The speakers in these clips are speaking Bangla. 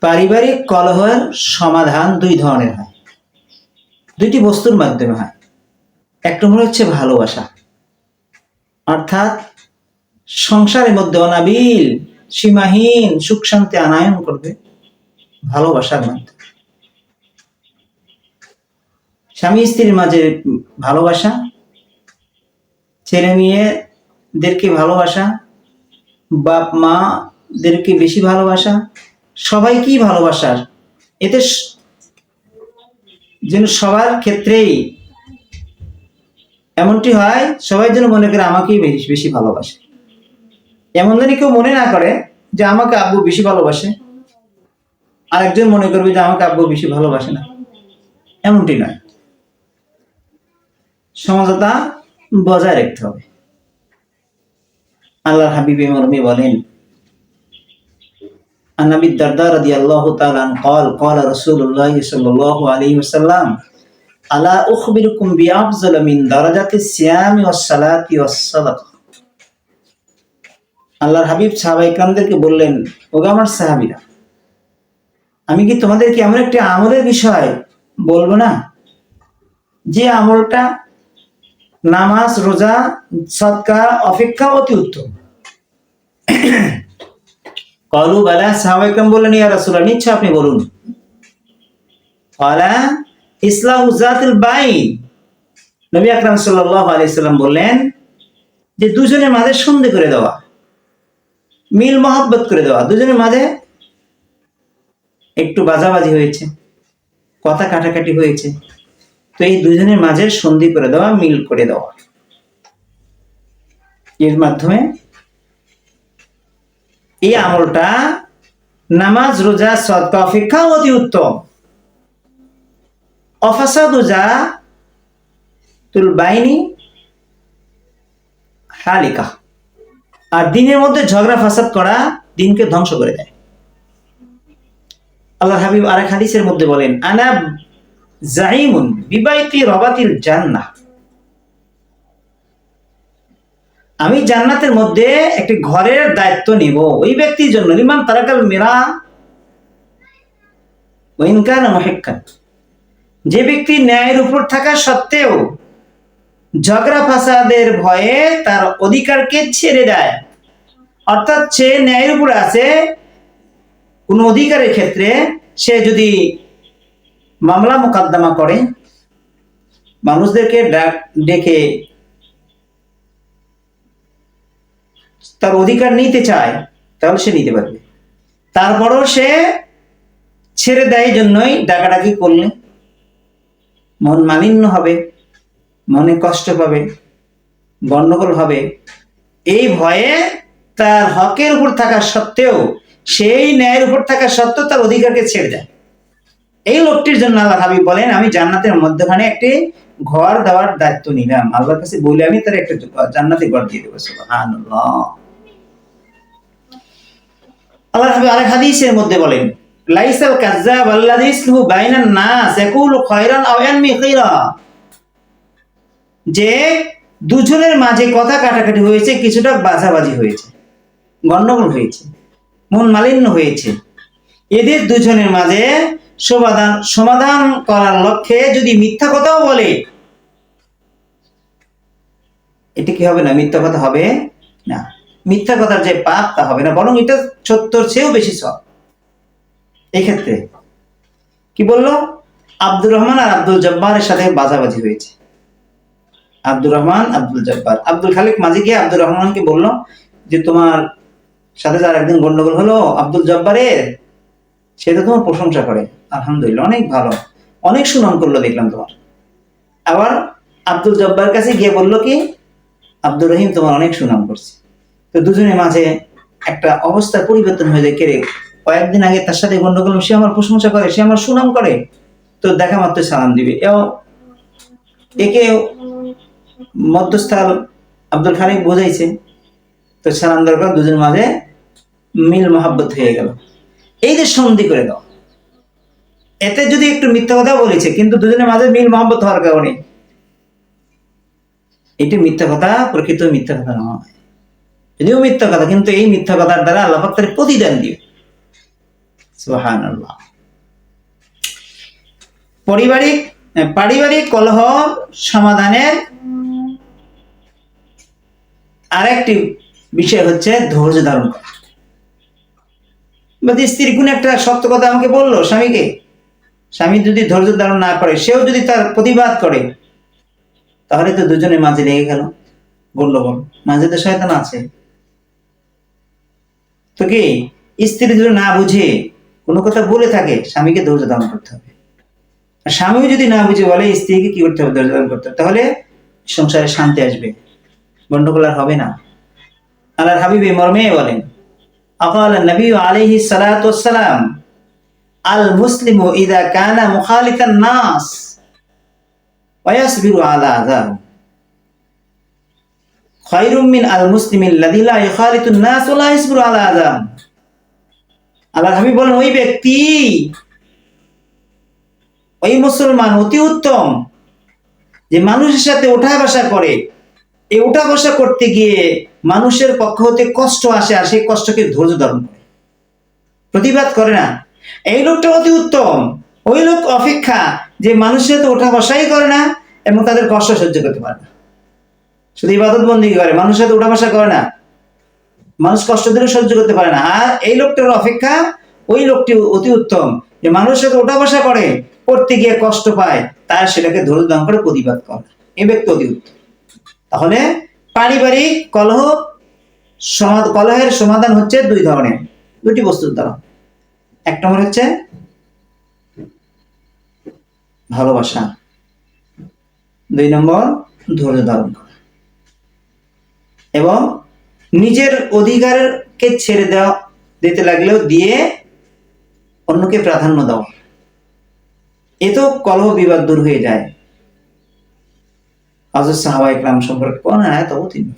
পারিবারিক কলহের সমাধান দুই ধরনের হয়, দুইটি বস্তুর মাধ্যমে হয়। এক নম্বর হচ্ছে ভালোবাসা, অর্থাৎ সংসারের মধ্যে অনাবিল সীমাহীন সুখ শান্তি আনায়ন করবে ভালোবাসার মাধ্যমে। স্বামী স্ত্রীর মাঝে ভালোবাসা, ছেলে মেয়েদেরকে ভালোবাসা, বাপ মাদেরকে বেশি ভালোবাসা, সবাইকেই ভালোবাসার, এতে যেন সবার ক্ষেত্রেই এমনটি হয়, সবাই যেন মনে করে আমাকেই বেশি বেশি ভালোবাসে। এমন যেন কেউ মনে না করে যে আমাকে আব্বু বেশি ভালোবাসে, আরেকজন মনে করবে যে আমাকে আব্বু বেশি ভালোবাসে না, এমনটি নয়। সমঝোতা বজায় রাখতে হবে। আল্লাহর হাবিব মরমি বলেন, عن أبي الدرداء رضي الله تعالى عنه قال قال رسول الله صلى الله عليه وسلم ألا أخبركم بأفضل من درجة الصيام والصلاة والصدقة। আল্লাহর হাবিব সাহাবায়ে কেরামদেরকে বললেন, ওগো আমার সাহাবীরা, আমি কি তোমাদেরকে এমন একটি আমলের বিষয় বলবো না যে আমলটা নামাজ, রোজা, সদকা অপেক্ষা অতি উত্তম? ক্বালু বালা, সাহাবায়ে কেরাম বললেন, ইয়া রাসূলুল্লাহ, নিশ্চয় আপনি বলুন। ক্বালা ইসলাহু যাতিল বাইন, নবী আকরাম সাল্লাল্লাহু আলাইহি সাল্লাম বললেন যে দুজনের মাঝে সন্ধি করে দেওয়া, মিল মহব্বত করে দেওয়া। দুজনের মাঝে একটু বাজাবাজি হয়েছে, কথা কাটাকাটি হয়েছে, তো এই দুজনের মাঝে সন্ধি করে দেওয়া, মিল করে দেওয়া, এর মাধ্যমে এই আমলটা নামাজ, রোজা, সদকা অপেক্ষা অতি উত্তম। অফাসাদু যাতুল বাইনি হালিকা, আর দিনের মধ্যে ঝগড়া ফাসাদ করা দিনকে ধ্বংস করে দেয়। আল্লাহর হাবিব আরেক হাদিসের মধ্যে বলেন, আনা জাইমুন বিবাইতি রবাতিল জান্নাহ, আমি জান্নাতের মধ্যে একটি ঘরের দায়িত্ব নিব ওই ব্যক্তির জন্য, লিমান তারাকাল মিরা ওয়া ইন কানা মুহিক্কান, যে ব্যক্তি ন্যায়ের উপর থাকা সত্ত্বেও ঝগড়া ফাসাদের ভয়ে তার অধিকারকে ছেড়ে দেয়। অর্থাৎ সে ন্যায়ের উপর আছে, কোন অধিকারের ক্ষেত্রে সে যদি মামলা মোকদ্দমা করে, মানুষদেরকে ডেকে তার অধিকার নিতে চায়, তাহলে সে নিতে পারবে। তারপরও সে ছেড়ে দেয়, জন্যই ডাকাডাকি করলে মন মালিন্য হবে, মনে কষ্ট পাবে, গন্ডগোল হবে, এই ভয়ে তার হকের উপর থাকা সত্ত্বেও, সেই ন্যায়ের উপর থাকা সত্ত্বেও তার অধিকারকে ছেড়ে দেয়। এই লোকটির জন্য আল্লাহ হাবিব বলেন, আমি জান্নাতের মধ্যখানে একটি ঘর দেওয়ার দায়িত্ব নিলাম। আল্লাহর কাছে বলে আমি তার একটা জান্নাতি ঘর দিয়ে দেবো। সুবহানাল্লাহ। আল্লাহ হাবিব আরেক হাদিসের মধ্যে বলেন, লাইসাল কাযযাব আল্লাযী ইসলুহু বাইনান নাস ইয়াকুলু খায়রান আও ইয়ানমি খায়রা, যে দুজনের মাঝে কথা কাটাকাটি হয়েছে, কিছুটা বাজাবাজি হয়েছে, গন্ডগোল হয়েছে, মন মালিন্য হয়েছে, এদের দুজনের মাঝে সমাধান করার লক্ষ্যে যদি মিথ্যা কথাও বলে, এটা কি হবে না? মিথ্যা কথা হবে না। মিথ্যা কথার যে পাপ, তা হবে না, বরং এটা সত্যর চেয়েও বেশি সব। এক্ষেত্রে কি বললো? আব্দুর রহমান আর আব্দুল জব্বারের সাথে বাজাবাজি হয়েছে। আব্দুর রহমান, আব্দুল জব্বার, আব্দুল খালিক মাঝে গিয়ে আব্দুর রহমানকে বললো যে তোমার সাথে যার একদিন গন্ডগোল হলো আব্দুল জব্বারের, সে তো তোমার প্রশংসা করে, আলহামদুলিল্লাহ অনেক ভালো, অনেক সুনাম করলো দেখলাম তোমার। আবার আব্দুল জব্বার কাছে গিয়ে বললো কি, আব্দুর রহিম তোমার অনেক সুনাম করছে। তো দুজনের মাঝে একটা অবস্থার পরিবর্তন হয়ে যায়। কেড়ে কয়েকদিন আগে তার সাথে গন্ডগোল, সে আমার প্রশংসা করে, সে আমার সুনাম করে, তো দেখা মাত্র সালাম দিবে। একে মধ্যস্থল আব্দুল খালিক বোঝাইছে, তো সালাম দরকার, দুজনের মাঝে মিল মহাব্বত হয়ে গেল। এই যে সন্ধি করে দাও, এতে যদি একটু মিথ্যা কথা বলেছে, কিন্তু দুজনের মাঝে মিল মহাব্বত হওয়ার কারণে এটি মিথ্যা কথা, প্রকৃত মিথ্যা কথা নয়, যদিও মিথ্যা কথা, কিন্তু এই মিথ্যা কথার দ্বারা আল্লাহ পাক তার প্রতিদান দিবে। সুবহানাল্লাহ। পারিবারিক কলহ সমাধানের আরেকটি বিষয় হচ্ছে ধৈর্য ধারণ করা। স্ত্রী কোন একটা শক্ত কথা আমাকে বললো স্বামীকে, স্বামী যদি ধৈর্য ধারণ না করে, সেও যদি তার প্রতিবাদ করে, তাহলে তো দুজনের মাঝে লেগে গেল গন্ডগোল। মাঝে তো শয়তান আছে। তো কি স্ত্রী যদি না বুঝে কোনো কথা বলে থাকে, স্বামীকে ধৈর্য ধারণ করতে হবে। আর স্বামীও যদি না বুঝে বলে, স্ত্রীকে কি করতে হবে? ধৈর্য ধারণ করতে হবে। তাহলে সংসারে শান্তি আসবে, গন্ডগোল আর হবে না। আল্লাহর হাবিব এই মর্মে বলেন, আকাল নবী আলাইহি সালাতু ওয়াসসালাম, আল মুসলিমু ইযা কানা মুখালিতান নাস ওয়া ইয়াসবিরু আলা আযাব খায়রুম মিন আল মুসলিমিল্লাযী লা ইখালিতুন নাস ওয়া লা ইয়াসবিরু আলা আযাব। আল্লাহর হাবিব বলেন, ওই ব্যক্তি, ওই মুসলমান অতি উত্তম যে মানুষের সাথে ওঠা বসা করে। এই ওঠা বসা করতে গিয়ে মানুষের পক্ষ হতে কষ্ট আসে, আর সেই কষ্টকে ধৈর্য ধারণ করে, প্রতিবাদ করে না। এই লোকটা অতি উত্তম ওই লোক অপেক্ষা যে মানুষের সাথে ওঠা বসাই করে না এবং তাদের কষ্ট সহ্য করতে পারে না, শুধু ইবাদত বন্দেগী করে, মানুষের সাথে ওঠা বসা করে না, মানুষ কষ্ট দিলেও সহ্য করতে পারে না। আর এই লোকটার অপেক্ষা ওই লোকটি অতি উত্তম যে মানুষের সাথে ওঠা বসা করে, করতে গিয়ে কষ্ট পায়, তার সেটাকে ধৈর্য ধারণ করে প্রতিবাদ করে। এই ব্যক্তি অতি উত্তম। তাহলে পারিবারিক কলহের সমাধান হচ্ছে দুই ধরনের, দুটি বস্তুর দ্বারা। এক নম্বর হচ্ছে ভালোবাসা, দুই নম্বর ধৈর্য ধারণ করা এবং নিজের অধিকারকে ছেড়ে দিতে লাগলেও দিয়ে অন্যকে প্রাধান্য দেওয়া। এ তো কলহ বিবাদ দূর হয়ে যায়। হযরত সাহাবায়ে কেরাম সম্পর্কে কোন আয়াত অবতীর্ণ।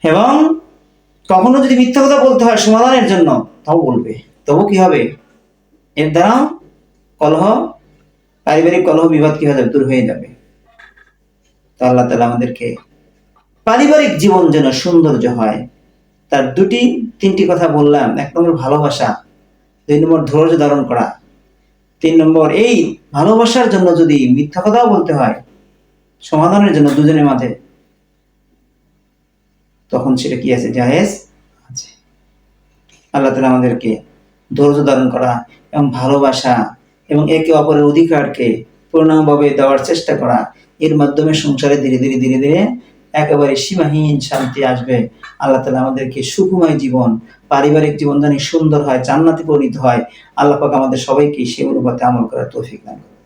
এবং কখনো যদি মিথ্যা কথা বলতে হয় সমাধানের জন্য, তাও বলবে, তবু কি হবে? এর দ্বারা পারিবারিক কলহ বিবাদ কি হয়ে যাবে? দূর হয়ে যাবে। তো আল্লাহ তাআলা আমাদেরকে পারিবারিক জীবন যেন সৌন্দর্য হয়, তার তিনটি কথা বললাম। এক নম্বর ভালোবাসা, দুই নম্বর ধৈর্য ধারণ করা, তিন নম্বর এই ভালোবাসার জন্য যদি মিথ্যা কথাও বলতে হয় সমাধানের জন্য দুজনের মাঝে, তখন সেটা কি আছে? জায়েজ আছে। আল্লাহ তাআলা আমাদেরকে ধৈর্য ধারণ করা এবং ভালোবাসা এবং একে অপরের অধিকারকে পূর্ণভাবে দেওয়ার চেষ্টা করা, এর মাধ্যমে সংসারে ধীরে ধীরে ধীরে ধীরে একেবারে সীমাহীন শান্তি আসবে। আল্লাহ তাআলা আমাদেরকে সুখময় জীবন, পারিবারিক জীবন যেন সুন্দর হয়, জান্নাতে পরিণত হয়। আল্লাহ পাক আমাদের সবাইকে সেই অনুপাতে আমল করার তৌফিক দান করুন।